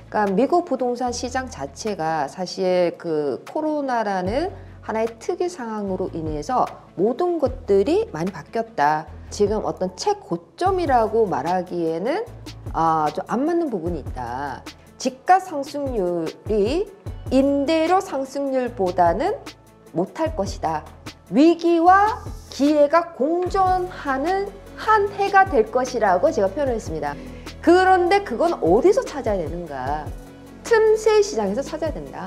그러니까 미국 부동산 시장 자체가 사실 그 코로나라는 하나의 특이 상황으로 인해서 모든 것들이 많이 바뀌었다. 지금 어떤 최고점이라고 말하기에는 좀 안 맞는 부분이 있다. 집가 상승률이 임대료 상승률보다는 못할 것이다. 위기와 기회가 공존하는 한 해가 될 것이라고 제가 표현을 했습니다. 그런데 그건 어디서 찾아야 되는가? 틈새 시장에서 찾아야 된다.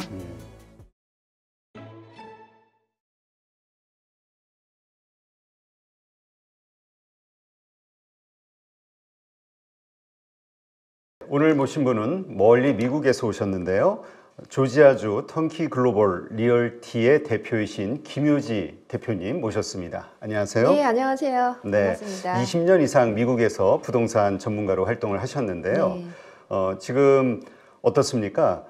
오늘 모신 분은 멀리 미국에서 오셨는데요. 조지아주 턴키 글로벌 리얼티의 대표이신 김효지 대표님 모셨습니다. 안녕하세요. 네, 안녕하세요. 네, 반갑습니다. 20년 이상 미국에서 부동산 전문가로 활동을 하셨는데요. 네. 지금 어떻습니까?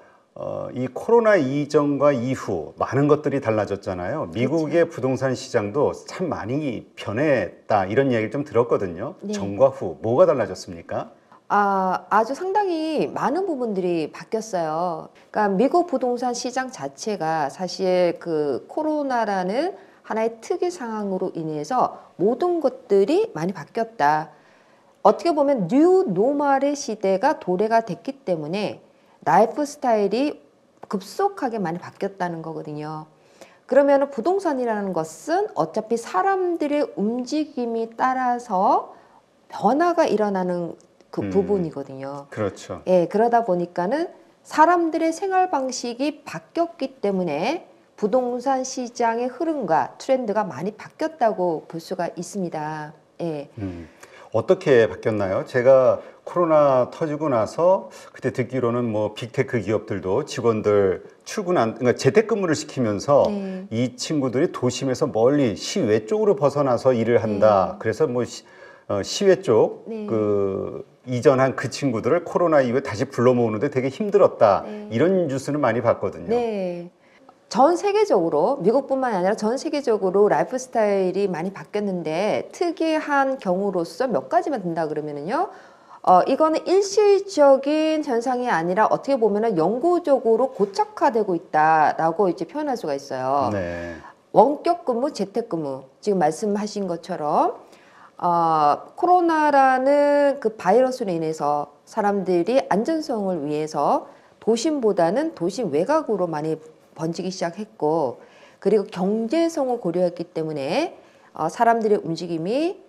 이 코로나 이전과 이후 많은 것들이 달라졌잖아요. 미국의 부동산 시장도 참 많이 변했다 이런 이야기를 좀 들었거든요. 네. 전과 후 뭐가 달라졌습니까? 아주 상당히 많은 부분들이 바뀌었어요. 그러니까 미국 부동산 시장 자체가 사실 그 코로나라는 하나의 특이 상황으로 인해서 모든 것들이 많이 바뀌었다. 어떻게 보면 뉴 노멀의 시대가 도래가 됐기 때문에 라이프 스타일이 급속하게 많이 바뀌었다는 거거든요. 그러면 부동산이라는 것은 어차피 사람들의 움직임이 따라서 변화가 일어나는 그 부분이거든요. 그렇죠. 예, 그러다 보니까는 사람들의 생활 방식이 바뀌었기 때문에 부동산 시장의 흐름과 트렌드가 많이 바뀌었다고 볼 수가 있습니다. 예. 어떻게 바뀌었나요? 제가 코로나 터지고 나서 그때 듣기로는 뭐 빅테크 기업들도 직원들 그러니까 재택근무를 시키면서 네. 이 친구들이 도심에서 멀리 시외 쪽으로 벗어나서 일을 한다. 그래서 뭐 시외 쪽 네. 이전한 그 친구들을 코로나 이후에 다시 불러 모으는데 되게 힘들었다. 네. 이런 뉴스는 많이 봤거든요. 네. 전 세계적으로 미국뿐만 아니라 전 세계적으로 라이프 스타일이 많이 바뀌었는데 특이한 경우로서 몇 가지만 든다 그러면은요. 이거는 일시적인 현상이 아니라 어떻게 보면은 영구적으로 고착화되고 있다라고 이제 표현할 수가 있어요. 네. 원격 근무, 재택 근무. 지금 말씀하신 것처럼 코로나라는 그 바이러스로 인해서 사람들이 안전성을 위해서 도심보다는 도심 외곽으로 많이 번지기 시작했고, 그리고 경제성을 고려했기 때문에 사람들의 움직임이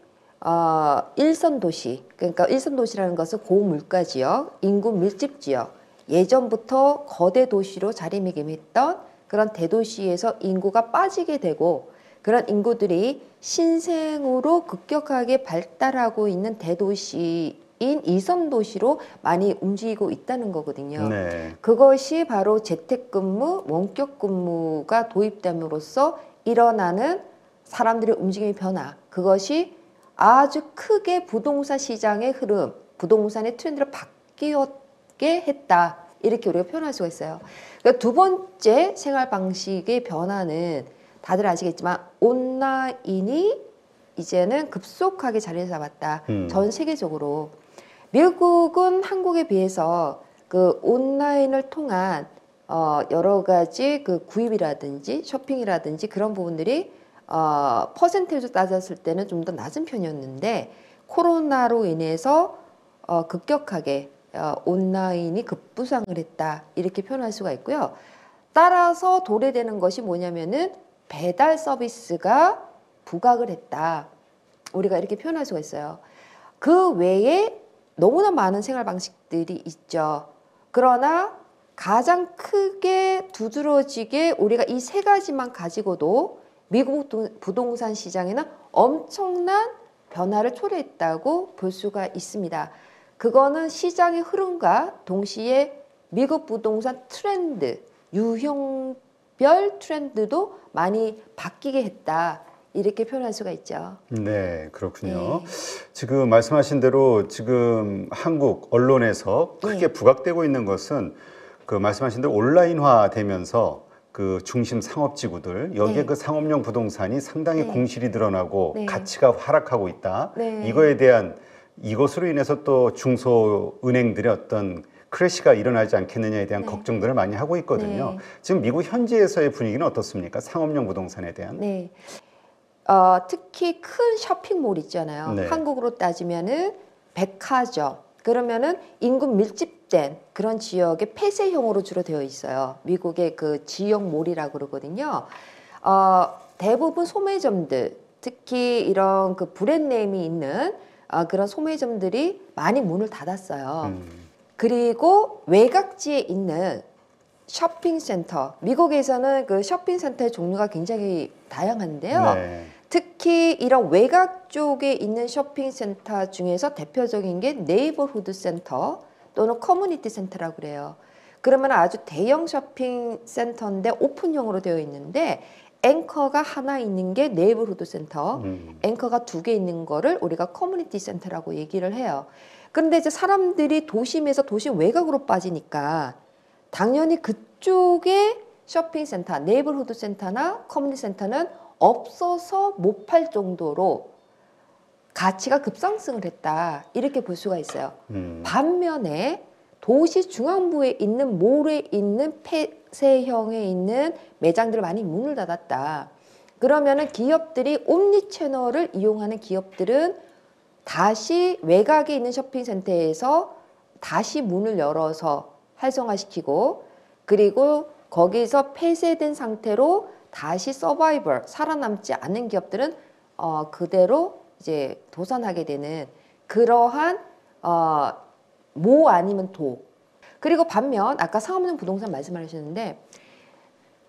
일선 도시, 그러니까 일선 도시라는 것은 고물가 지역, 인구 밀집 지역, 예전부터 거대 도시로 자리매김했던 그런 대도시에서 인구가 빠지게 되고, 그런 인구들이 신생으로 급격하게 발달하고 있는 대도시인 이선 도시로 많이 움직이고 있다는 거거든요. 네. 그것이 바로 재택근무, 원격근무가 도입됨으로써 일어나는 사람들의 움직임의 변화, 그것이 아주 크게 부동산 시장의 흐름, 부동산의 트렌드를 바뀌게 했다. 이렇게 우리가 표현할 수가 있어요. 그러니까 두 번째 생활 방식의 변화는 다들 아시겠지만 온라인이 이제는 급속하게 자리를 잡았다. 전 세계적으로. 미국은 한국에 비해서 그 온라인을 통한 여러 가지 그 구입이라든지 쇼핑이라든지 그런 부분들이 퍼센테이지로 따졌을 때는 좀 더 낮은 편이었는데 코로나로 인해서 급격하게 온라인이 급부상을 했다. 이렇게 표현할 수가 있고요. 따라서 도래되는 것이 뭐냐면은 배달 서비스가 부각을 했다. 우리가 이렇게 표현할 수가 있어요. 그 외에 너무나 많은 생활 방식들이 있죠. 그러나 가장 크게 두드러지게 우리가 이 세 가지만 가지고도 미국 부동산 시장에는 엄청난 변화를 초래했다고 볼 수가 있습니다. 그거는 시장의 흐름과 동시에 미국 부동산 트렌드, 유형별 트렌드도 많이 바뀌게 했다. 이렇게 표현할 수가 있죠. 네, 그렇군요. 네. 지금 말씀하신 대로 지금 한국 언론에서 크게 네. 부각되고 있는 것은 그 말씀하신 대로 온라인화 되면서 그 중심 상업지구들 여기에 네. 그 상업용 부동산이 상당히 네. 공실이 드러나고 네. 가치가 하락하고 있다. 네. 이거에 대한 이것으로 인해서 또 중소은행들의 어떤 크래시가 일어나지 않겠느냐에 대한 네. 걱정들을 많이 하고 있거든요. 네. 지금 미국 현지에서의 분위기는 어떻습니까? 상업용 부동산에 대한. 네. 특히 큰 쇼핑몰 있잖아요. 네. 한국으로 따지면은 백화점. 그러면은 인구 밀집된 그런 지역에 폐쇄형으로 주로 되어 있어요. 미국의 그 지역몰이라고 그러거든요. 대부분 소매점들, 특히 이런 그 브랜드네임이 있는 그런 소매점들이 많이 문을 닫았어요. 그리고 외곽지에 있는 쇼핑센터, 미국에서는 그 쇼핑센터의 종류가 굉장히 다양한데요. 네. 특히 이런 외곽 쪽에 있는 쇼핑센터 중에서 대표적인 게 네이버후드 센터 또는 커뮤니티 센터라고 그래요. 그러면 아주 대형 쇼핑센터인데 오픈형으로 되어 있는데 앵커가 하나 있는 게 네이버후드 센터, 앵커가 2개 있는 거를 우리가 커뮤니티 센터라고 얘기를 해요. 그런데 이제 사람들이 도심에서 도심 외곽으로 빠지니까 당연히 그쪽에 쇼핑센터, 네이버후드 센터나 커뮤니티 센터는 없어서 못 팔 정도로 가치가 급상승을 했다. 이렇게 볼 수가 있어요. 반면에 도시 중앙부에 있는 몰에 있는 폐쇄형에 있는 매장들 많이 문을 닫았다. 그러면은 기업들이 옴니 채널을 이용하는 기업들은 다시 외곽에 있는 쇼핑센터에서 다시 문을 열어서 활성화시키고 그리고 거기서 폐쇄된 상태로 다시 서바이벌 살아남지 않는 기업들은 그대로 이제 도산하게 되는 그러한 모 아니면 도. 그리고 반면 아까 상업용 부동산 말씀하셨는데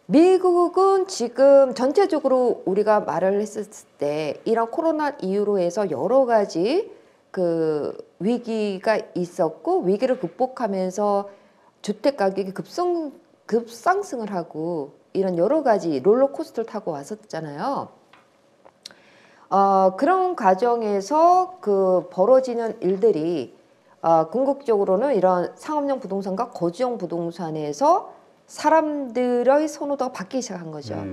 미국은 지금 전체적으로 우리가 말을 했을 때 이런 코로나 이후로 해서 여러 가지 그 위기가 있었고 위기를 극복하면서 주택 가격이 급상승을 하고 이런 여러 가지 롤러코스터를 타고 왔었잖아요. 그런 과정에서 그 벌어지는 일들이 궁극적으로는 이런 상업용 부동산과 거주용 부동산에서 사람들의 선호도가 바뀌기 시작한 거죠.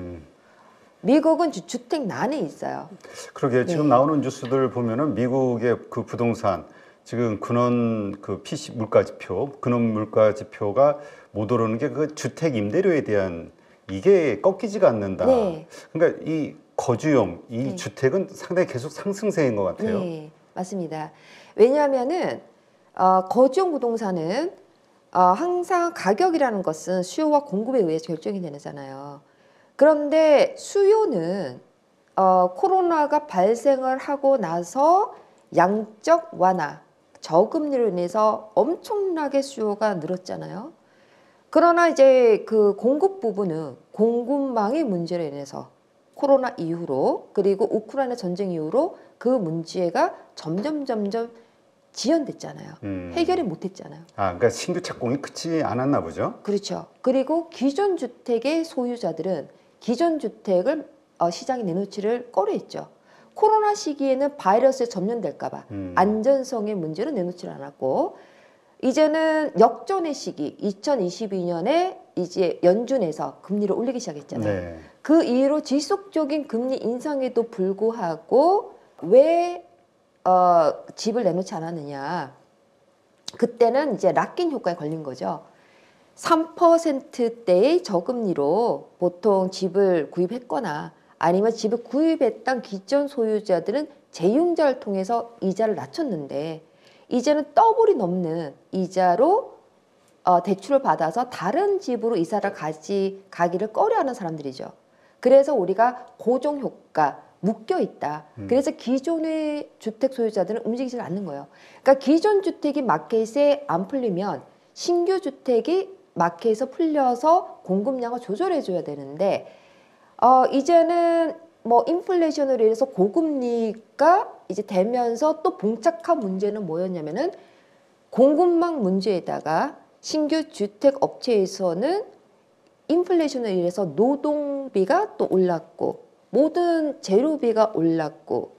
미국은 주택난에 있어요. 그러게 지금 네. 나오는 뉴스들 보면은 미국의 그 부동산 지금 근원 그 PC 물가지표, 근원 물가지표가 못 오르는 게 그 주택 임대료에 대한 이게 꺾이지가 않는다. 네. 그러니까 이 거주용 이 네. 주택은 상당히 계속 상승세인 것 같아요. 네, 맞습니다. 왜냐하면은 거주용 부동산은 항상 가격이라는 것은 수요와 공급에 의해서 결정이 되잖아요. 그런데 수요는 코로나가 발생을 하고 나서 양적 완화, 저금리로 인해서 엄청나게 수요가 늘었잖아요. 그러나 이제 그 공급 부분은 공급망의 문제로 인해서 코로나 이후로 그리고 우크라이나 전쟁 이후로 그 문제가 점점 지연됐잖아요. 해결이 못했잖아요. 그러니까 신규 착공이 크지 않았나 보죠. 그렇죠. 그리고 기존 주택의 소유자들은 기존 주택을 시장에 내놓지를 꺼려했죠. 코로나 시기에는 바이러스에 점령될까봐 안전성의 문제로 내놓지 않았고 이제는 역전의 시기 2022년에 이제 연준에서 금리를 올리기 시작했잖아요. 네. 그 이후로 지속적인 금리 인상에도 불구하고 왜 집을 내놓지 않았느냐. 그때는 이제 락인 효과에 걸린 거죠. 3%대의 저금리로 보통 집을 구입했거나 아니면 집을 구입했던 기존 소유자들은 재융자를 통해서 이자를 낮췄는데 이제는 더블이 넘는 이자로 대출을 받아서 다른 집으로 이사를 가기를 꺼려하는 사람들이죠. 그래서 우리가 고정 효과 묶여 있다. 그래서 기존의 주택 소유자들은 움직이지 않는 거예요. 그러니까 기존 주택이 마켓에 안 풀리면 신규 주택이 마켓에서 풀려서 공급량을 조절해 줘야 되는데 이제는 뭐 인플레이션으로 인해서 고금리가 이제 되면서 또 봉착한 문제는 뭐였냐면은 공급망 문제에다가 신규 주택 업체에서는 인플레이션으로 인해서 노동비가 또 올랐고 모든 재료비가 올랐고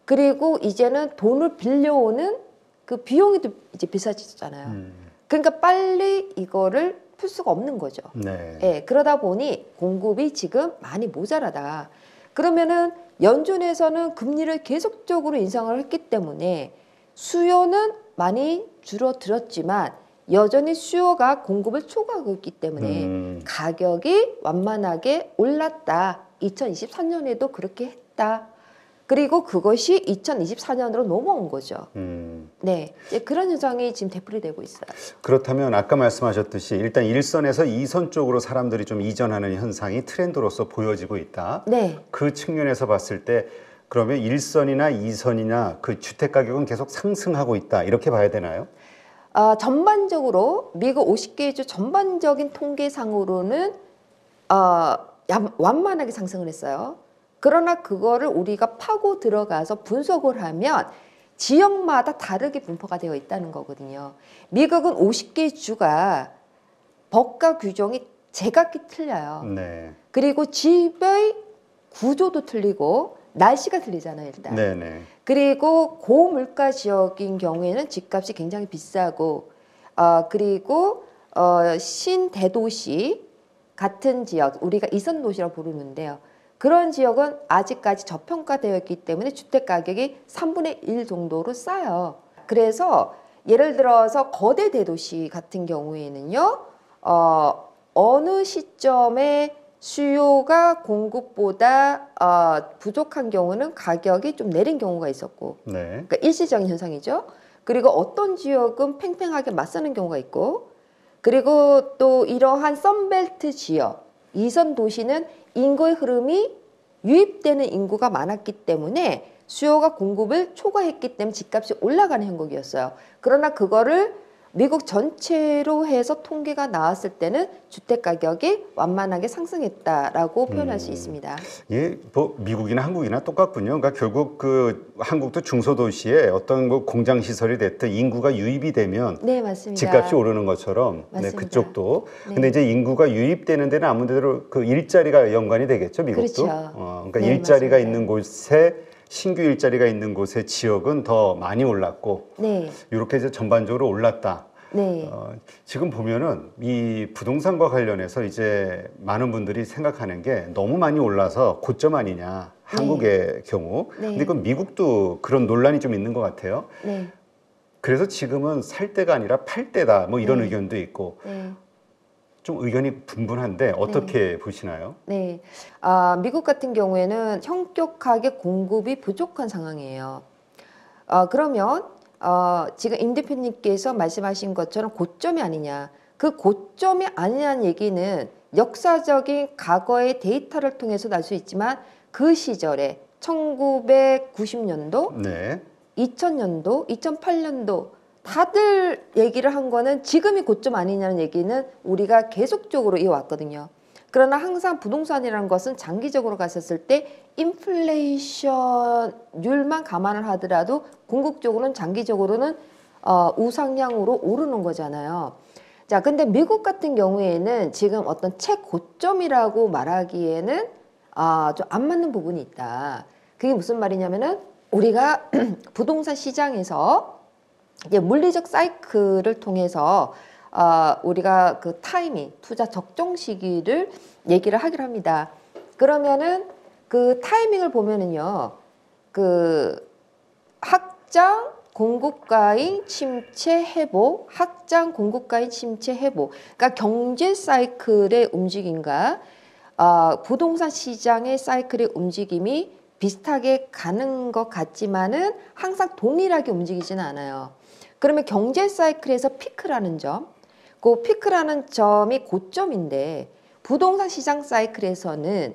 그리고 이제는 돈을 빌려오는 그 비용이 또 이제 비싸지잖아요. 그러니까 빨리 이거를 풀 수가 없는 거죠. 네. 예, 그러다 보니 공급이 지금 많이 모자라다. 그러면은 연준에서는 금리를 계속적으로 인상을 했기 때문에 수요는 많이 줄어들었지만 여전히 수요가 공급을 초과하고 있기 때문에 가격이 완만하게 올랐다. 2023년에도 그렇게 했다. 그리고 그것이 2024년으로 넘어온 거죠. 네, 이제 그런 현상이 지금 되풀이되고 있어요. 그렇다면 아까 말씀하셨듯이 일단 1선에서 2선 쪽으로 사람들이 좀 이전하는 현상이 트렌드로서 보여지고 있다. 네. 그 측면에서 봤을 때 그러면 1선이나 2선이나 그 주택 가격은 계속 상승하고 있다. 이렇게 봐야 되나요? 전반적으로 미국 50개 주 전반적인 통계상으로는 완만하게 상승을 했어요. 그러나 그거를 우리가 파고 들어가서 분석을 하면 지역마다 다르게 분포가 되어 있다는 거거든요. 미국은 50개 주가 법과 규정이 제각기 틀려요. 네. 그리고 집의 구조도 틀리고 날씨가 틀리잖아요, 일단. 네네. 그리고 고물가 지역인 경우에는 집값이 굉장히 비싸고, 그리고 신대도시 같은 지역, 우리가 이선 도시라고 부르는데요. 그런 지역은 아직까지 저평가되어 있기 때문에 주택 가격이 3분의 1 정도로 싸요. 그래서 예를 들어서 거대 대도시 같은 경우에는요, 어느 시점에 수요가 공급보다 부족한 경우는 가격이 좀 내린 경우가 있었고, 네. 그러니까 일시적인 현상이죠. 그리고 어떤 지역은 팽팽하게 맞서는 경우가 있고, 그리고 또 이러한 썬벨트 지역, 이선 도시는 인구의 흐름이 유입되는 인구가 많았기 때문에 수요가 공급을 초과했기 때문에 집값이 올라가는 형국이었어요. 그러나 그거를 미국 전체로 해서 통계가 나왔을 때는 주택 가격이 완만하게 상승했다라고 표현할 수 있습니다. 예, 뭐 미국이나 한국이나 똑같군요. 그러니까 결국 그 한국도 중소도시에 어떤 뭐 공장 시설이 됐든 인구가 유입이 되면 네, 맞습니다. 집값이 오르는 것처럼 네, 맞습니다. 그쪽도. 네. 근데 이제 인구가 유입되는 데는 아무래도 그 일자리가 연관이 되겠죠, 미국도. 그렇죠. 그러니까 네, 일자리가 맞습니다. 있는 곳에 신규 일자리가 있는 곳의 지역은 더 많이 올랐고 네, 이렇게 이제 전반적으로 올랐다. 네, 지금 보면은 이 부동산과 관련해서 이제 많은 분들이 생각하는 게 너무 많이 올라서 고점 아니냐, 한국의 경우. 네. 근데 그 미국도 그런 논란이 좀 있는 것 같아요. 네, 그래서 지금은 살 때가 아니라 팔 때다, 뭐 이런 네. 의견도 있고 네. 좀 의견이 분분한데 어떻게 보시나요? 네, 미국 같은 경우에는 현격하게 공급이 부족한 상황이에요. 그러면 지금 임 대표님께서 말씀하신 것처럼 고점이 아니냐. 그 고점이 아니냐는 얘기는 역사적인 과거의 데이터를 통해서도 알 수 있지만 그 시절에 1990년도, 네. 2000년도, 2008년도 다들 얘기를 한 거는 지금이 고점 아니냐는 얘기는 우리가 계속적으로 이어왔거든요. 그러나 항상 부동산이라는 것은 장기적으로 갔었을 때 인플레이션율만 감안을 하더라도 궁극적으로는 장기적으로는 우상향으로 오르는 거잖아요. 자, 근데 미국 같은 경우에는 지금 어떤 최고점이라고 말하기에는 좀 안 맞는 부분이 있다. 그게 무슨 말이냐면은 우리가 부동산 시장에서 이제 물리적 사이클을 통해서 우리가 그 타이밍, 투자 적정 시기를 얘기를 하기로 합니다. 그러면은 그 타이밍을 보면은요, 그 확장 공급가인 침체 회복, 확장 공급가인 침체 회복. 그러니까 경제 사이클의 움직임과 부동산 시장의 사이클의 움직임이 비슷하게 가는 것 같지만은 항상 동일하게 움직이지는 않아요. 그러면 경제 사이클에서 피크라는 점, 그 피크라는 점이 고점인데 부동산 시장 사이클에서는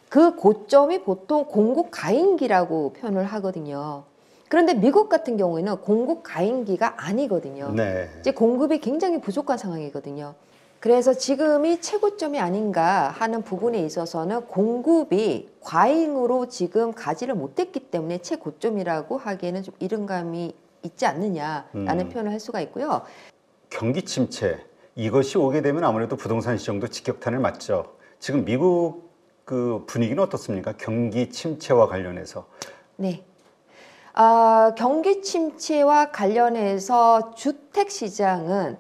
그 고점이 보통 공급 가임기라고 표현을 하거든요. 그런데 미국 같은 경우에는 공급 가임기가 아니거든요. 네. 이제 공급이 굉장히 부족한 상황이거든요. 그래서 지금이 최고점이 아닌가 하는 부분에 있어서는 공급이 과잉으로 지금 가지를 못했기 때문에 최고점이라고 하기에는 좀 이른감이 있지 않느냐라는 표현을 할 수가 있고요. 경기 침체 이것이 오게 되면 아무래도 부동산 시장도 직격탄을 맞죠. 지금 미국 그 분위기는 어떻습니까? 경기 침체와 관련해서. 네. 경기 침체와 관련해서 주택 시장은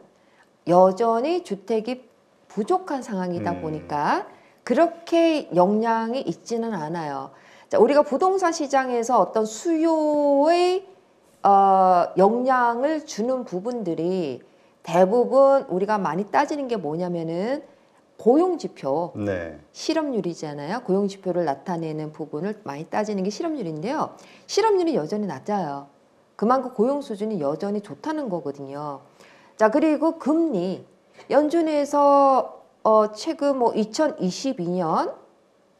여전히 주택이 부족한 상황이다 보니까 그렇게 영향이 있지는 않아요. 자, 우리가 부동산 시장에서 어떤 수요의 영향을 주는 부분들이 대부분 우리가 많이 따지는 게 뭐냐면은 고용지표, 네. 실업률이잖아요. 고용지표를 나타내는 부분을 많이 따지는 게 실업률인데요. 실업률이 여전히 낮아요. 그만큼 고용 수준이 여전히 좋다는 거거든요. 자, 그리고 금리. 연준에서 최근 뭐 2022년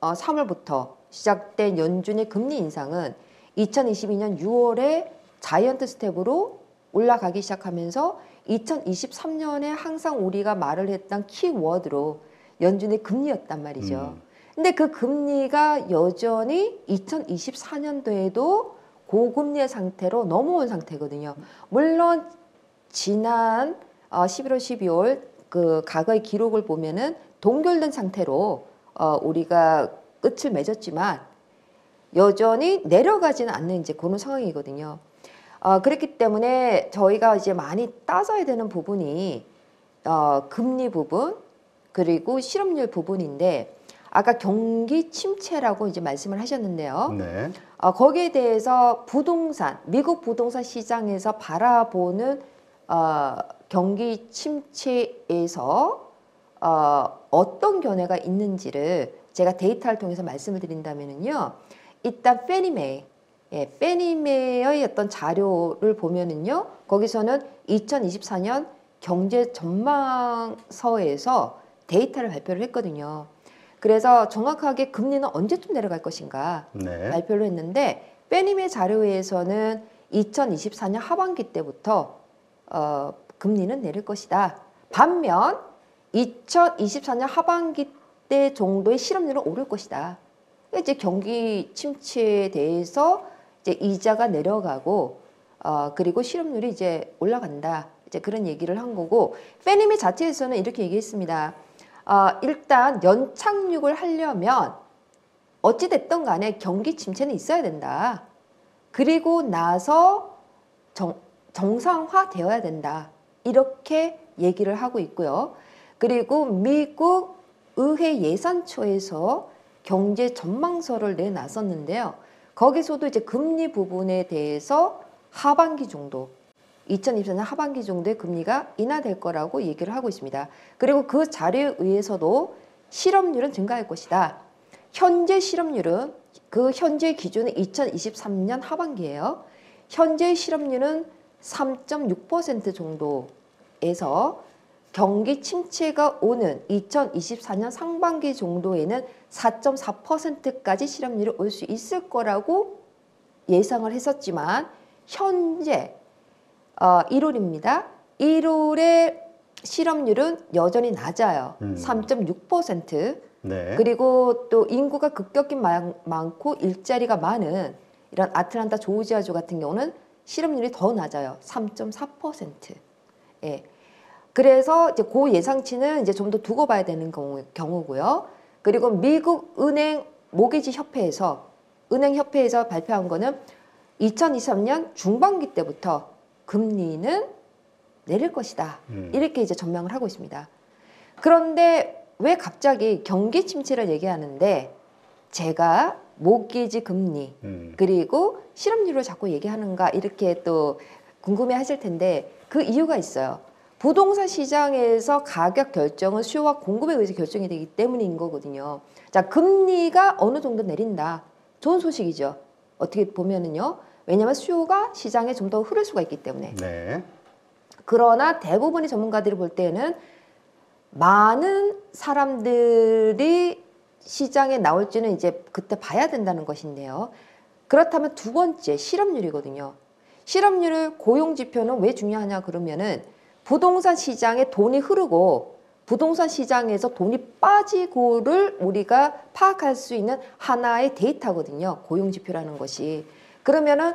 3월부터 시작된 연준의 금리 인상은 2022년 6월에 자이언트 스텝으로 올라가기 시작하면서 2023년에 항상 우리가 말을 했던 키워드로 연준의 금리였단 말이죠. 근데 그 금리가 여전히 2024년도에도 고금리의 상태로 넘어온 상태거든요. 물론 지난 11월, 12월 그 과거의 기록을 보면은 동결된 상태로 우리가 끝을 맺었지만 여전히 내려가지는 않는 이제 그런 상황이거든요. 그렇기 때문에 저희가 이제 많이 따져야 되는 부분이 금리 부분 그리고 실업률 부분인데 아까 경기 침체라고 이제 말씀을 하셨는데요. 네. 거기에 대해서 부동산, 미국 부동산 시장에서 바라보는 경기 침체에서 어떤 견해가 있는지를 제가 데이터를 통해서 말씀을 드린다면은요. 일단 페니메, 페니메의 어떤 자료를 보면은요. 거기서는 2024년 경제 전망서에서 데이터를 발표를 했거든요. 그래서 정확하게 금리는 언제쯤 내려갈 것인가 네. 발표를 했는데 페니메 자료에서는 2024년 하반기 때부터 금리는 내릴 것이다. 반면 2024년 하반기 때 정도의 실업률은 오를 것이다. 이제 경기 침체에 대해서 이제 이자가 내려가고 그리고 실업률이 이제 올라간다. 이제 그런 얘기를 한 거고 페니메 자체에서는 이렇게 얘기했습니다. 일단 연착륙을 하려면 어찌 됐든 간에 경기 침체는 있어야 된다. 그리고 나서 정상화 되어야 된다. 이렇게 얘기를 하고 있고요. 그리고 미국 의회 예산처에서 경제 전망서를 내놨었는데요. 거기서도 이제 금리 부분에 대해서 하반기 정도 2024년 하반기 정도의 금리가 인하될 거라고 얘기를 하고 있습니다. 그리고 그 자료에 의해서도 실업률은 증가할 것이다. 현재 실업률은 그 현재 기준은 2023년 하반기예요. 현재 실업률은 3.6% 정도에서 경기 침체가 오는 2024년 상반기 정도에는 4.4%까지 실업률이 올 수 있을 거라고 예상을 했었지만 현재 1월입니다. 1월의 실업률은 여전히 낮아요. 3.6%. 네. 그리고 또 인구가 급격히 많고 일자리가 많은 이런 아틀란타 조지아주 같은 경우는 실업률이 더 낮아요. 3.4%. 예. 그래서 이제 그 예상치는 이제 좀 더 두고 봐야 되는 경우고요. 그리고 미국 은행 모기지 협회에서 은행협회에서 발표한 거는 2023년 중반기 때부터 금리는 내릴 것이다. 이렇게 이제 전망을 하고 있습니다. 그런데 왜 갑자기 경기 침체를 얘기하는데 제가 모기지 금리 그리고 실업률을 자꾸 얘기하는가 이렇게 또 궁금해 하실 텐데 그 이유가 있어요. 부동산 시장에서 가격 결정은 수요와 공급에 의해서 결정이 되기 때문인 거거든요. 자, 금리가 어느 정도 내린다. 좋은 소식이죠. 어떻게 보면은요. 왜냐하면 수요가 시장에 좀 더 흐를 수가 있기 때문에. 네. 그러나 대부분의 전문가들이 볼 때는 많은 사람들이 시장에 나올지는 이제 그때 봐야 된다는 것인데요. 그렇다면 두 번째 실업률이거든요. 실업률을 고용지표는 왜 중요하냐 그러면은 부동산 시장에 돈이 흐르고 부동산 시장에서 돈이 빠지고를 우리가 파악할 수 있는 하나의 데이터거든요. 고용지표라는 것이. 그러면은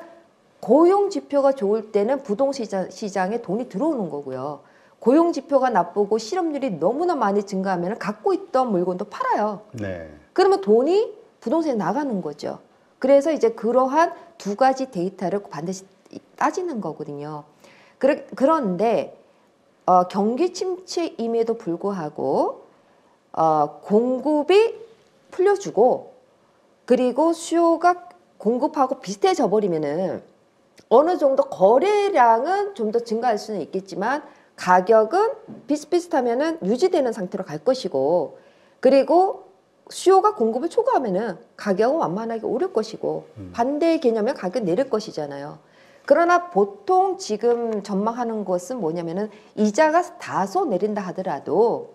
고용지표가 좋을 때는 부동산 시장에 돈이 들어오는 거고요. 고용지표가 나쁘고 실업률이 너무나 많이 증가하면 갖고 있던 물건도 팔아요. 네. 그러면 돈이 부동산에 나가는 거죠. 그래서 이제 그러한 두 가지 데이터를 반드시 따지는 거거든요. 그런데 경기 침체임에도 불구하고 공급이 풀려주고 그리고 수요가 공급하고 비슷해져 버리면은 어느 정도 거래량은 좀 더 증가할 수는 있겠지만 가격은 비슷비슷하면은 유지되는 상태로 갈 것이고, 그리고 수요가 공급을 초과하면은 가격은 완만하게 오를 것이고, 반대의 개념에 가격 내릴 것이잖아요. 그러나 보통 지금 전망하는 것은 뭐냐면은 이자가 다소 내린다 하더라도,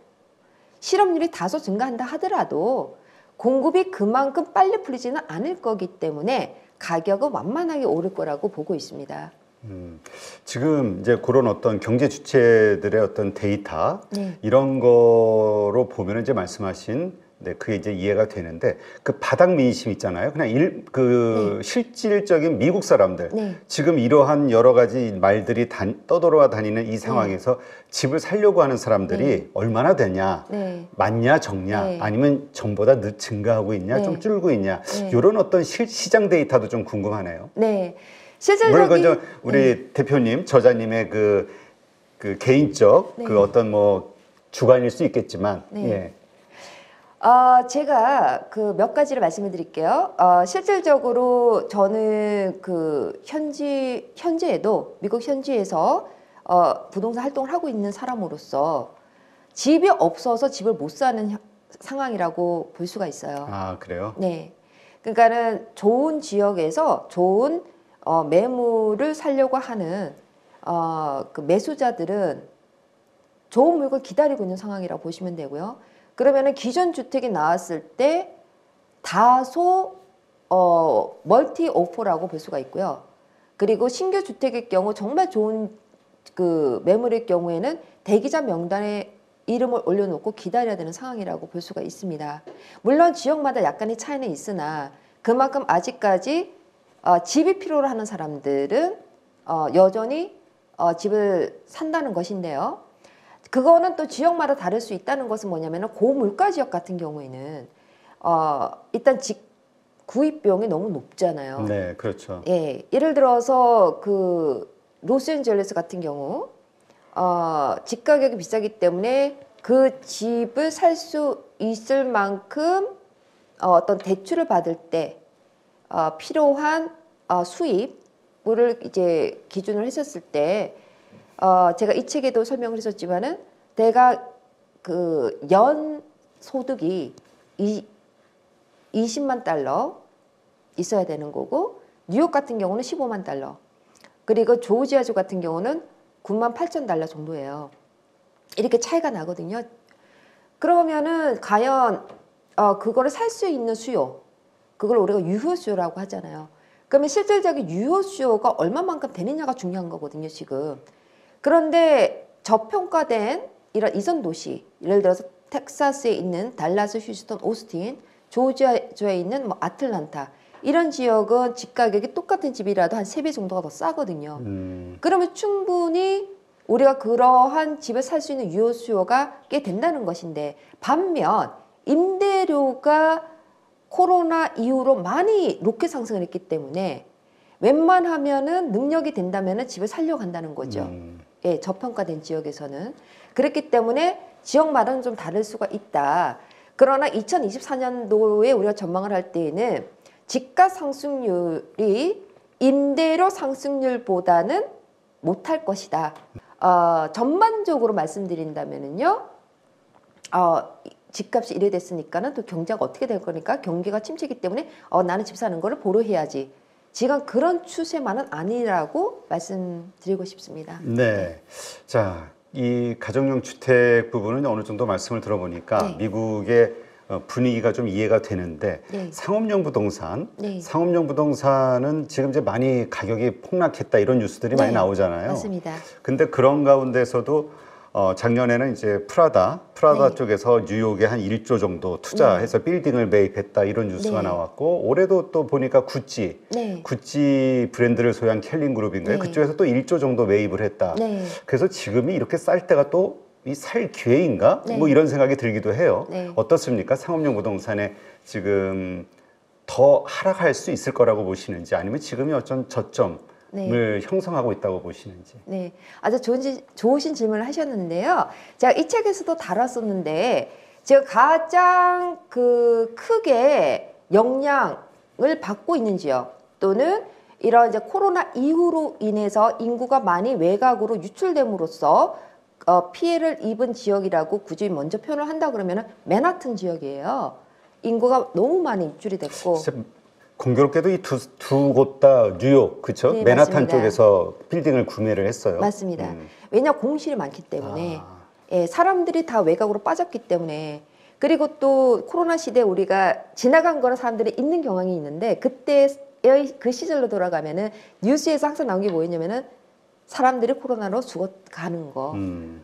실업률이 다소 증가한다 하더라도 공급이 그만큼 빨리 풀리지는 않을 거기 때문에 가격은 완만하게 오를 거라고 보고 있습니다. 지금 이제 그런 어떤 경제 주체들의 어떤 데이터 네. 이런 거로 보면 이제 말씀하신 그게 이제 이해가 되는데 그 바닥 민심 있잖아요. 그냥 실질적인 미국 사람들 네. 지금 이러한 여러 가지 말들이 떠돌아 다니는 이 상황에서 집을 살려고 하는 사람들이 얼마나 되냐, 네. 많냐 적냐, 네. 아니면 전보다 증가하고 있냐, 네. 좀 줄고 있냐, 네. 이런 어떤 시장 데이터도 좀 궁금하네요. 네. 물론 실질적인 그건 우리 대표님, 저자님의 그 개인적 그 어떤 뭐 주관일 수 있겠지만, 예. 제가 그 몇 가지를 말씀을 드릴게요. 실질적으로 저는 그 현재에도 미국 현지에서 부동산 활동을 하고 있는 사람으로서 집이 없어서 집을 못 사는 상황이라고 볼 수가 있어요. 아, 그래요? 네. 그러니까는 좋은 지역에서 좋은 매물을 사려고 하는 그 매수자들은 좋은 물건 기다리고 있는 상황이라고 보시면 되고요. 그러면은 기존 주택이 나왔을 때 다소 멀티 오퍼라고 볼 수가 있고요. 그리고 신규 주택의 경우 정말 좋은 그 매물의 경우에는 대기자 명단에 이름을 올려놓고 기다려야 되는 상황이라고 볼 수가 있습니다. 물론 지역마다 약간의 차이는 있으나 그만큼 아직까지 집이 필요로 하는 사람들은 여전히 집을 산다는 것인데요. 그거는 또 지역마다 다를 수 있다는 것은 뭐냐면은 고물가 지역 같은 경우에는 일단 집 구입 비용이 너무 높잖아요. 네, 그렇죠. 예, 예를 들어서 그 로스앤젤레스 같은 경우 집 가격이 비싸기 때문에 그 집을 살 수 있을 만큼 어떤 대출을 받을 때 필요한 수입을 이제 기준으로 했었을 때 제가 이 책에도 설명을 했었지만은 내가 그 연 소득이 20만 달러 있어야 되는 거고, 뉴욕 같은 경우는 15만 달러, 그리고 조지아주 같은 경우는 9만 8천 달러 정도예요. 이렇게 차이가 나거든요. 그러면은 과연 그거를 살 수 있는 수요, 그걸 우리가 유효 수요라고 하잖아요. 그러면 실질적인 유효 수요가 얼마만큼 되느냐가 중요한 거거든요, 지금. 그런데 저평가된 이런 이전 도시, 예를 들어서 텍사스에 있는 달라스, 휴스턴, 오스틴, 조지아주에 있는 뭐 아틀란타, 이런 지역은 집 가격이 똑같은 집이라도 한 3배 정도가 더 싸거든요. 그러면 충분히 우리가 그러한 집을 살 수 있는 유효 수요가 꽤 된다는 것인데, 반면 임대료가 코로나 이후로 많이 로켓 상승을 했기 때문에 웬만하면은 능력이 된다면은 집을 살려고 한다는 거죠. 예, 저평가된 지역에서는. 그렇기 때문에 지역마다는 좀 다를 수가 있다. 그러나 2024년도에 우리가 전망을 할 때에는 집가 상승률이 임대료 상승률보다는 못할 것이다. 전반적으로 말씀드린다면은요, 집값이 이래 됐으니까는 또 경제가 어떻게 될 거니까 경기가 침체이기 때문에 나는 집 사는 거를 보류해야지. 지금 그런 추세만은 아니라고 말씀드리고 싶습니다. 네. 자, 이 가정용 주택 부분은 어느 정도 말씀을 들어보니까 네. 미국의 분위기가 좀 이해가 되는데, 네. 상업용 부동산, 네. 상업용 부동산은 지금 이제 많이 가격이 폭락했다 이런 뉴스들이 많이 네, 나오잖아요. 맞습니다. 근데 그런 가운데서도 작년에는 이제 프라다 네. 쪽에서 뉴욕에 한 1조 정도 투자해서 빌딩을 매입했다 이런 뉴스가 네. 나왔고, 올해도 또 보니까 구찌 브랜드를 소유한 켈린 그룹인가요? 네. 그쪽에서 또 1조 정도 매입을 했다. 네. 그래서 지금이 이렇게 쌀 때가 또 이 살 기회인가? 네. 뭐 이런 생각이 들기도 해요. 네. 어떻습니까? 상업용 부동산에 지금 더 하락할 수 있을 거라고 보시는지, 아니면 지금이 어떤 저점을 형성하고 있다고 보시는지. 네, 아주 좋으신 질문을 하셨는데요. 제가 이 책에서도 다뤘었는데, 제가 가장 크게 영향을 받고 있는 지역, 또는 이런 이제 코로나 이후로 인해서 인구가 많이 외곽으로 유출됨으로써 피해를 입은 지역이라고 굳이 먼저 표현을 한다 그러면은 맨하튼 지역이에요. 인구가 너무 많이 입출이 됐고. 진짜 공교롭게도 이 두 곳 다 뉴욕, 그렇죠? 네, 맨하탄 맞습니다. 쪽에서 빌딩을 구매를 했어요. 맞습니다. 왜냐 공실이 많기 때문에 예, 사람들이 다 외곽으로 빠졌기 때문에 그리고 또 코로나 시대에 우리가 지나간 거는 사람들이 있는 경향이 있는데 그때의 그 시절로 돌아가면은 뉴스에서 항상 나온 게 뭐였냐면은 사람들이 코로나로 죽어가는 거.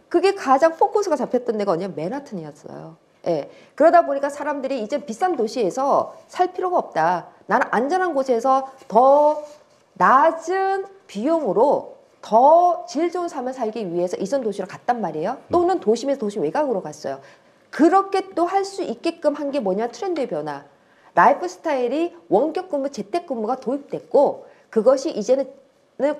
그게 가장 포커스가 잡혔던 데가 어디냐 맨하튼이었어요. 예. 그러다 보니까 사람들이 이제 비싼 도시에서 살 필요가 없다. 나는 안전한 곳에서 더 낮은 비용으로 더 질 좋은 삶을 살기 위해서 이전 도시로 갔단 말이에요. 또는 도심에서 도시 외곽으로 갔어요. 그렇게 또 할 수 있게끔 한 게 뭐냐 트렌드의 변화. 라이프 스타일이 원격 근무, 재택근무가 도입됐고 그것이 이제는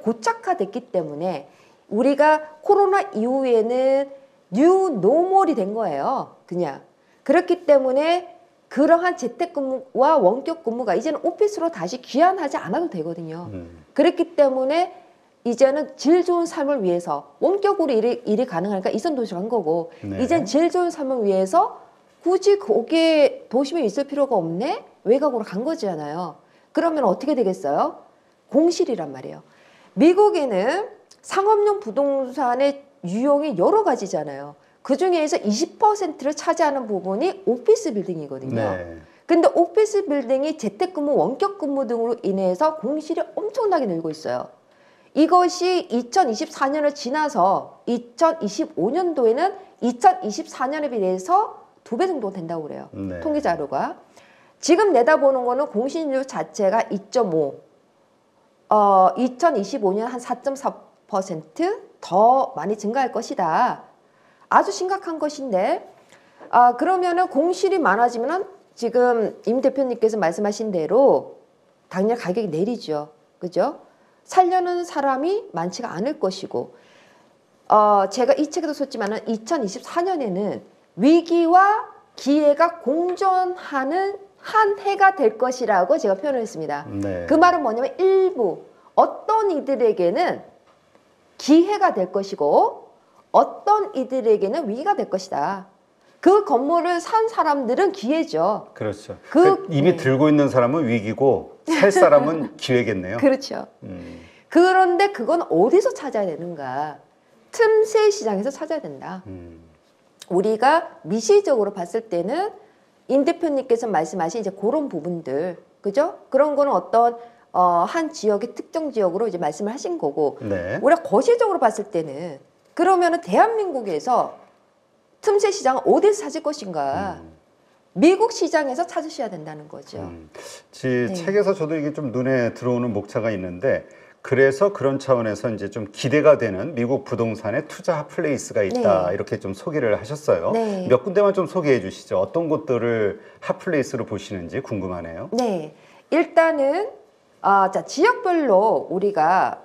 고착화됐기 때문에 우리가 코로나 이후에는 뉴 노멀이 된 거예요. 그냥. 그렇기 때문에 그러한 재택근무와 원격 근무가 이제는 오피스로 다시 귀환하지 않아도 되거든요. 그렇기 때문에 이제는 질 좋은 삶을 위해서 원격으로 일이 가능하니까 이전 도시로 간 거고 네. 이젠 질 좋은 삶을 위해서 굳이 거기에 도심에 있을 필요가 없네? 외곽으로 간 거잖아요. 그러면 어떻게 되겠어요? 공실이란 말이에요. 미국에는 상업용 부동산의 유형이 여러 가지잖아요. 그 중에서 20%를 차지하는 부분이 오피스 빌딩이거든요. 네. 근데 오피스 빌딩이 재택근무, 원격근무 등으로 인해서 공실이 엄청나게 늘고 있어요. 이것이 2024년을 지나서 2025년도에는 2024년에 비해서 2배 정도 된다고 그래요. 네. 통계 자료가. 지금 내다보는 거는 공실률 자체가 2.5. 2025년 한 4.4% 많이 증가할 것이다. 아주 심각한 것인데, 그러면은 공실이 많아지면은 지금 임 대표님께서 말씀하신 대로 당연히 가격이 내리죠. 그죠? 살려는 사람이 많지가 않을 것이고, 제가 이 책에도 썼지만은 2024년에는 위기와 기회가 공존하는 한 해가 될 것이라고 제가 표현을 했습니다. 네. 그 말은 뭐냐면 일부 어떤 이들에게는 기회가 될 것이고 어떤 이들에게는 위기가 될 것이다. 그 건물을 산 사람들은 기회죠. 그렇죠. 그- 이미 네. 들고 있는 사람은 위기고 살 사람은 기회겠네요. 그렇죠. 그런데 그건 어디서 찾아야 되는가? 틈새 시장에서 찾아야 된다. 우리가 미시적으로 봤을 때는 임 대표님께서 말씀하신 이제 그런 부분들, 그죠? 그런 거는 어떤 한 지역의 특정 지역으로 이제 말씀을 하신 거고, 네. 우리가 거시적으로 봤을 때는 그러면은 대한민국에서 틈새 시장을 어디서 찾을 것인가? 미국 시장에서 찾으셔야 된다는 거죠. 네. 책에서 저도 이게 좀 눈에 들어오는 목차가 있는데 그래서 그런 차원에서 이제 좀 기대가 되는 미국 부동산의 투자 핫플레이스가 있다 네. 이렇게 좀 소개를 하셨어요. 네. 몇 군데만 좀 소개해 주시죠. 어떤 곳들을 핫플레이스로 보시는지 궁금하네요. 네, 일단은 자 지역별로 우리가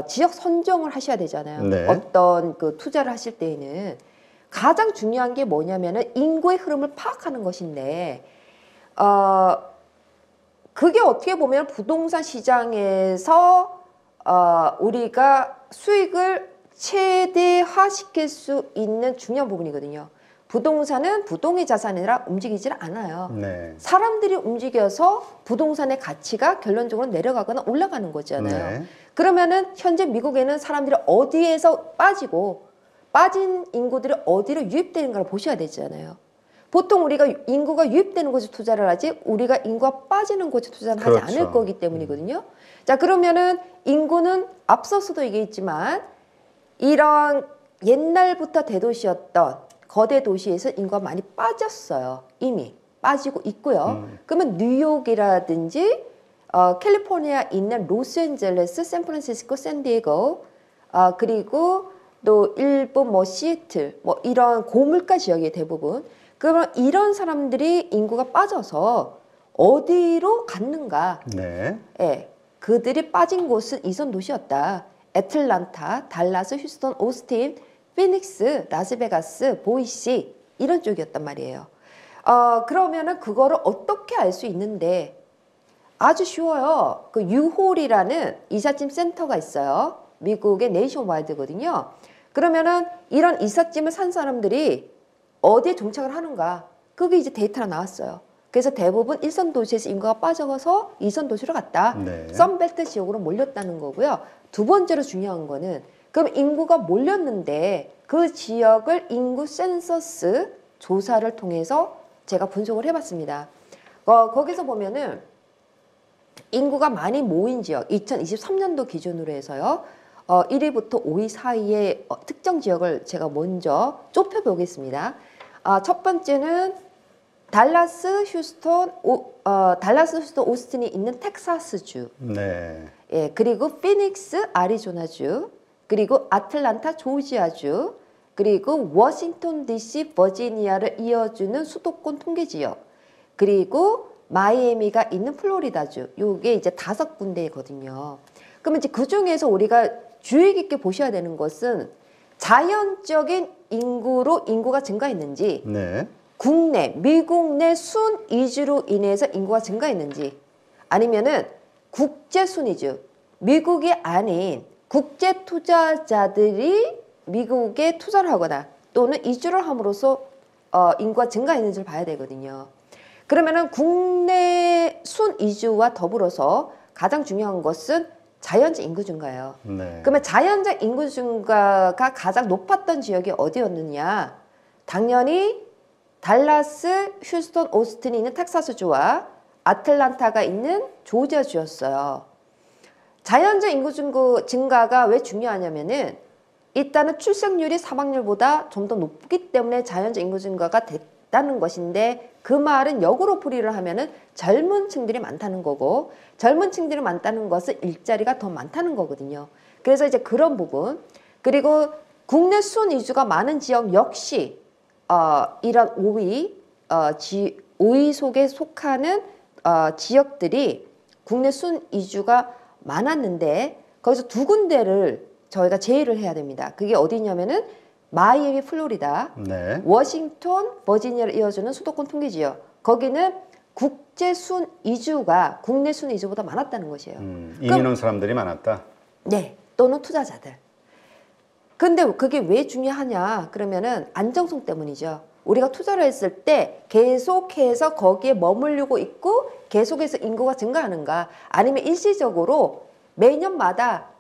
지역 선정을 하셔야 되잖아요. 네. 어떤 그 투자를 하실 때에는 가장 중요한 게 뭐냐면은 인구의 흐름을 파악하는 것인데, 그게 어떻게 보면 부동산 시장에서 우리가 수익을 최대화시킬 수 있는 중요한 부분이거든요. 부동산은 부동의 자산이 아니라 움직이질 않아요. 네. 사람들이 움직여서 부동산의 가치가 결론적으로 내려가거나 올라가는 거잖아요. 네. 그러면은 현재 미국에는 사람들이 어디에서 빠지고 빠진 인구들이 어디로 유입되는가를 보셔야 되잖아요. 보통 우리가 인구가 유입되는 곳에 투자를 하지 우리가 인구가 빠지는 곳에 투자를 하지 그렇죠. 않을 거기 때문이거든요. 자, 그러면은 인구는 앞서서도 얘기했지만 이런 옛날부터 대도시였던 거대 도시에서 인구가 많이 빠졌어요. 이미 빠지고 있고요. 그러면 뉴욕이라든지 캘리포니아에 있는 로스앤젤레스, 샌프란시스코, 샌디에고, 그리고 또 일본 뭐 시애틀 뭐 이런 고물가 지역이 대부분. 그러면 이런 사람들이 인구가 빠져서 어디로 갔는가? 네. 예, 그들이 빠진 곳은 이선 도시였다. 애틀란타, 달라스, 휴스턴, 오스틴, 피닉스, 라스베가스, 보이시 이런 쪽이었단 말이에요. 그러면은 그거를 어떻게 알 수 있는데 아주 쉬워요. 그 유홀이라는 이삿짐 센터가 있어요. 미국의 네이션와이드거든요. 그러면은 이런 이삿짐을 산 사람들이 어디에 정착을 하는가? 그게 이제 데이터가 나왔어요. 그래서 대부분 1선 도시에서 인구가 빠져서 2선 도시로 갔다. 네. 썬벨트 지역으로 몰렸다는 거고요. 두 번째로 중요한 거는 그럼 인구가 몰렸는데 그 지역을 인구 센서스 조사를 통해서 제가 분석을 해봤습니다. 거기서 보면은 인구가 많이 모인 지역 2023년도 기준으로 해서요. 1위부터 5위 사이의 특정 지역을 제가 먼저 좁혀보겠습니다. 첫 번째는 달라스, 휴스턴, 오스틴이 있는 텍사스주. 네. 예, 그리고 피닉스, 아리조나주. 그리고 아틀란타, 조지아주. 그리고 워싱턴 DC, 버지니아를 이어주는 수도권 통계지역. 그리고 마이애미가 있는 플로리다주. 요게 이제 5군데거든요. 그러면 이제 그 중에서 우리가 주의 깊게 보셔야 되는 것은 자연적인 인구로 인구가 증가했는지, 네. 국내, 미국 내 순 이주로 인해서 인구가 증가했는지, 아니면은 국제 순 이주, 미국이 아닌 국제 투자자들이 미국에 투자를 하거나 또는 이주를 함으로써 인구가 증가했는지를 봐야 되거든요. 그러면은 국내 순 이주와 더불어서 가장 중요한 것은 자연적 인구 증가예요. 네. 그러면 자연적 인구 증가가 가장 높았던 지역이 어디였느냐? 당연히 달라스, 휴스턴, 오스틴이 있는 텍사스주와 아틀란타가 있는 조지아주였어요. 자연적 인구 증가가 왜 중요하냐면은 일단은 출생률이 사망률보다 좀 더 높기 때문에 자연적 인구 증가가 됐다는 것인데, 그 말은 역으로 풀이를 하면은 젊은 층들이 많다는 거고, 젊은 층들이 많다는 것은 일자리가 더 많다는 거거든요. 그래서 이제 그런 부분, 그리고 국내 순 이주가 많은 지역 역시 이런 5위 속에 속하는 지역들이 국내 순 이주가 많았는데, 거기서 두 군데를 저희가 제의를 해야 됩니다. 그게 어디냐면은 마이애미, 플로리다, 네. 워싱턴, 버지니아를 이어주는 수도권 통계지역. 거기는 국제 순 이주가 국내 순 이주보다 많았다는 것이에요. 이민 온 사람들이 많았다. 네, 또는 투자자들. 근데 그게 왜 중요하냐? 그러면은 안정성 때문이죠. 우리가 투자를 했을 때 계속해서 거기에 머무르고 있고 계속해서 인구가 증가하는가? 아니면 일시적으로 매년마다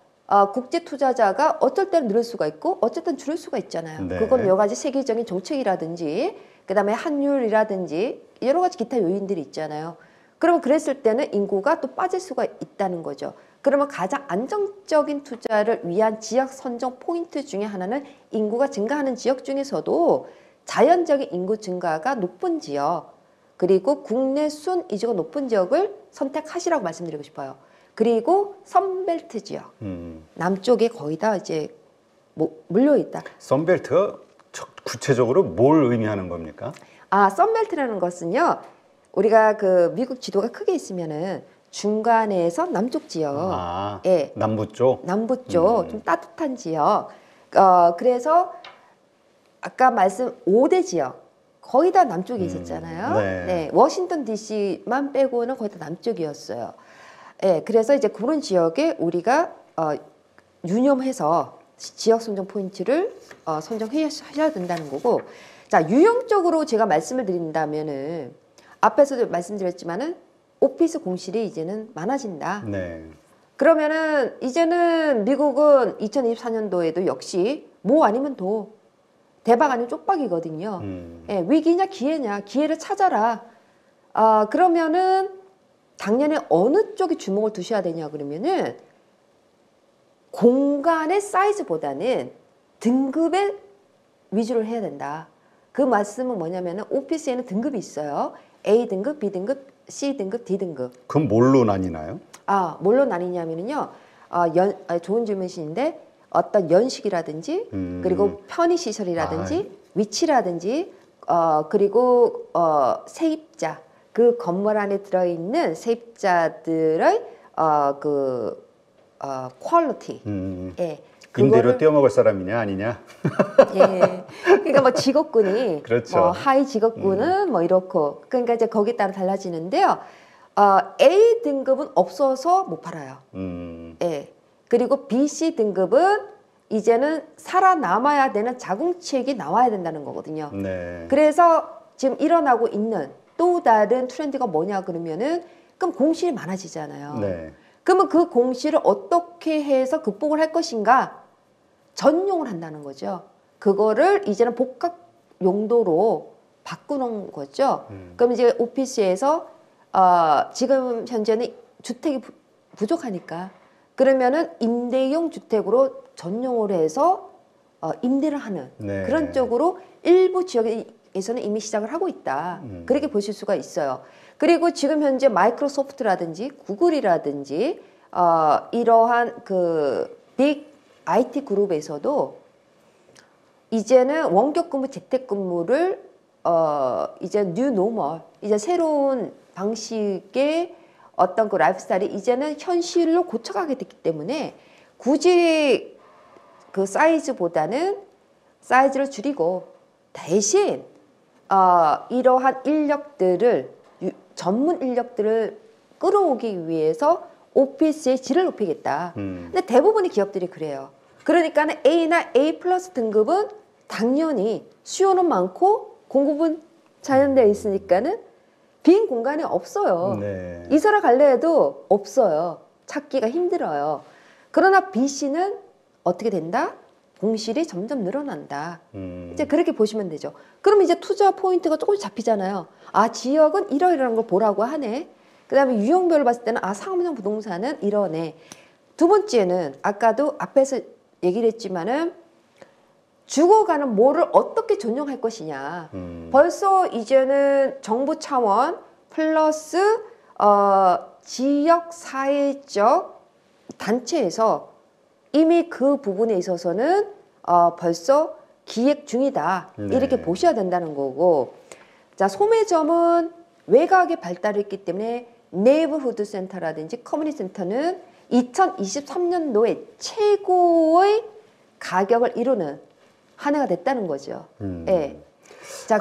국제 투자자가 어쩔 때는 늘을 수가 있고 어쩔 때는 줄을 수가 있잖아요. 네. 그건 여러 가지 세계적인 정책이라든지 그다음에 환율이라든지 여러 가지 기타 요인들이 있잖아요. 그러면 그랬을 때는 인구가 또 빠질 수가 있다는 거죠. 그러면 가장 안정적인 투자를 위한 지역 선정 포인트 중에 하나는 인구가 증가하는 지역 중에서도 자연적인 인구 증가가 높은 지역, 그리고 국내 순 이주가 높은 지역을 선택하시라고 말씀드리고 싶어요. 그리고 선벨트 지역, 남쪽에 거의 다 이제 물려 있다. 선벨트가 구체적으로 뭘 의미하는 겁니까? 선벨트라는 것은요, 우리가 그 미국 지도가 크게 있으면은 중간에서 남쪽 지역, 예, 남부 쪽, 남부 쪽 좀 따뜻한 지역. 그래서 아까 말씀 5대 지역 거의 다 남쪽에 있었잖아요. 네. 네, 워싱턴 DC만 빼고는 거의 다 남쪽이었어요. 예, 그래서 이제 그런 지역에 우리가 유념해서 지역 선정 포인트를 선정하셔야 된다는 거고, 자, 유형적으로 제가 말씀을 드린다면은 앞에서도 말씀드렸지만은 오피스 공실이 이제는 많아진다. 네. 그러면은 이제는 미국은 2024년도에도 역시 뭐 아니면 도, 대박 아니면 쪽박이거든요. 예, 위기냐 기회냐, 기회를 찾아라. 그러면은 당연히 어느 쪽에 주목을 두셔야 되냐 그러면은 공간의 사이즈보다는 등급에 위주를 해야 된다. 그 말씀은 뭐냐면은 오피스에는 등급이 있어요. A 등급, B 등급, C 등급, D 등급. 그럼 뭘로 나뉘나요? 뭘로 나뉘냐면요. 좋은 질문이신데 어떤 연식이라든지 그리고 편의 시설이라든지 위치라든지 그리고 세입자, 그 건물 안에 들어있는 세입자들의 퀄리티. 임대료 그거를 떼어먹을 사람이냐 아니냐? 예. 그러니까 뭐 직업군이 그렇죠. 뭐 하위 직업군은 뭐 이렇고, 그러니까 이제 거기에 따라 달라지는데요. A 등급은 없어서 못 팔아요. 예. 그리고 B, C 등급은 이제는 살아남아야 되는 자궁책이 나와야 된다는 거거든요. 네. 그래서 지금 일어나고 있는 또 다른 트렌드가 뭐냐 그러면은 그럼 공실이 많아지잖아요. 네. 그러면 그 공실을 어떻게 해서 극복을 할 것인가? 전용을 한다는 거죠. 그거를 이제는 복합 용도로 바꾸는 거죠. 그럼 이제 오피스에서 지금 현재는 주택이 부족하니까 그러면은 임대용 주택으로 전용을 해서 임대를 하는 네. 그런 쪽으로 일부 지역에서는 이미 시작을 하고 있다. 그렇게 보실 수가 있어요. 그리고 지금 현재 마이크로소프트라든지 구글이라든지 이러한 그 빅 IT 그룹에서도 이제는 원격 근무, 재택 근무를 이제 뉴 노멀, 이제 새로운 방식의 어떤 그 라이프 스타일이 이제는 현실로 고쳐가게 됐기 때문에 굳이 그 사이즈보다는 사이즈를 줄이고 대신 이러한 인력들을 전문 인력들을 끌어오기 위해서 오피스의 질을 높이겠다. 근데 대부분의 기업들이 그래요. 그러니까는 A나 A 플러스 등급은 당연히 수요는 많고 공급은 자연되어 있으니까는 빈 공간이 없어요. 네. 이사를 갈래 해도 없어요. 찾기가 힘들어요. 그러나 B씨는 어떻게 된다? 공실이 점점 늘어난다. 이제 그렇게 보시면 되죠. 그럼 이제 투자 포인트가 조금씩 잡히잖아요. 지역은 이러이러한 걸 보라고 하네. 그 다음에 유형별로 봤을 때는 상업용 부동산은 이러네. 두 번째는 아까도 앞에서 얘기를 했지만은 죽어가는 뭐를 어떻게 전용할 것이냐. 벌써 이제는 정부 차원 플러스 지역 사회적 단체에서 이미 그 부분에 있어서는 벌써 기획 중이다. 네. 이렇게 보셔야 된다는 거고. 자, 소매점은 외곽에 발달했기 때문에 네이버후드 센터라든지 커뮤니티 센터는 2023년도에 최고의 가격을 이루는 한 해가 됐다는 거죠. 예. 자,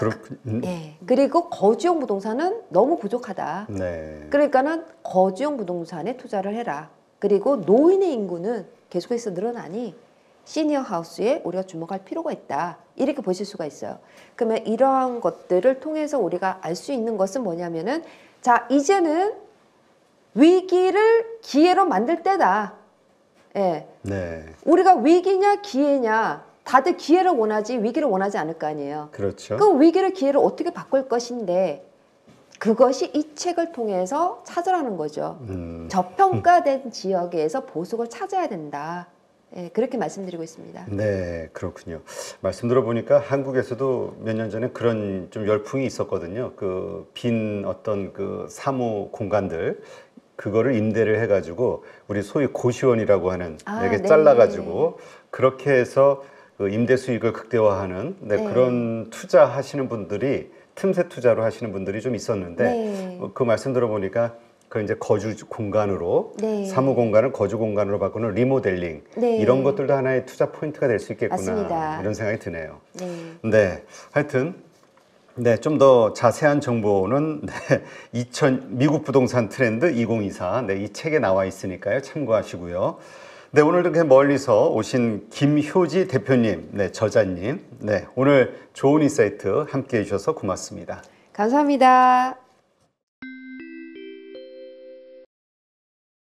예. 그리고 거주용 부동산은 너무 부족하다. 네. 그러니까는 거주용 부동산에 투자를 해라. 그리고 노인의 인구는 계속해서 늘어나니 시니어 하우스에 우리가 주목할 필요가 있다. 이렇게 보실 수가 있어요. 그러면 이러한 것들을 통해서 우리가 알 수 있는 것은 뭐냐면은 자, 이제는 위기를 기회로 만들 때다. 예. 네. 우리가 위기냐 기회냐 다들 기회를 원하지 위기를 원하지 않을 거 아니에요. 그렇죠. 그럼 위기를 기회로 어떻게 바꿀 것인데 그것이 이 책을 통해서 찾으라는 거죠. 저평가된 지역에서 보석을 찾아야 된다. 예, 그렇게 말씀드리고 있습니다. 네, 그렇군요. 말씀 들어보니까 한국에서도 몇 년 전에 그런 좀 열풍이 있었거든요. 그 빈 어떤 그 사무 공간들 그거를 임대를 해가지고 우리 소위 고시원이라고 하는 이렇게 네. 잘라가지고 그렇게 해서 그 임대 수익을 극대화하는 네. 그런 투자하시는 분들이 틈새 투자로 하시는 분들이 좀 있었는데 네. 그 말씀 들어보니까 그 이제 거주 공간으로 네. 사무 공간을 거주 공간으로 바꾸는 리모델링 네. 이런 것들도 하나의 투자 포인트가 될 수 있겠구나 맞습니다. 이런 생각이 드네요. 네. 네, 하여튼 네, 좀 더 자세한 정보는 미국 부동산 트렌드 2024 이 책에 나와 있으니까요. 참고하시고요. 네, 오늘 이렇게 멀리서 오신 김효지 대표님, 저자님, 오늘 좋은 인사이트 함께 해주셔서 고맙습니다. 감사합니다.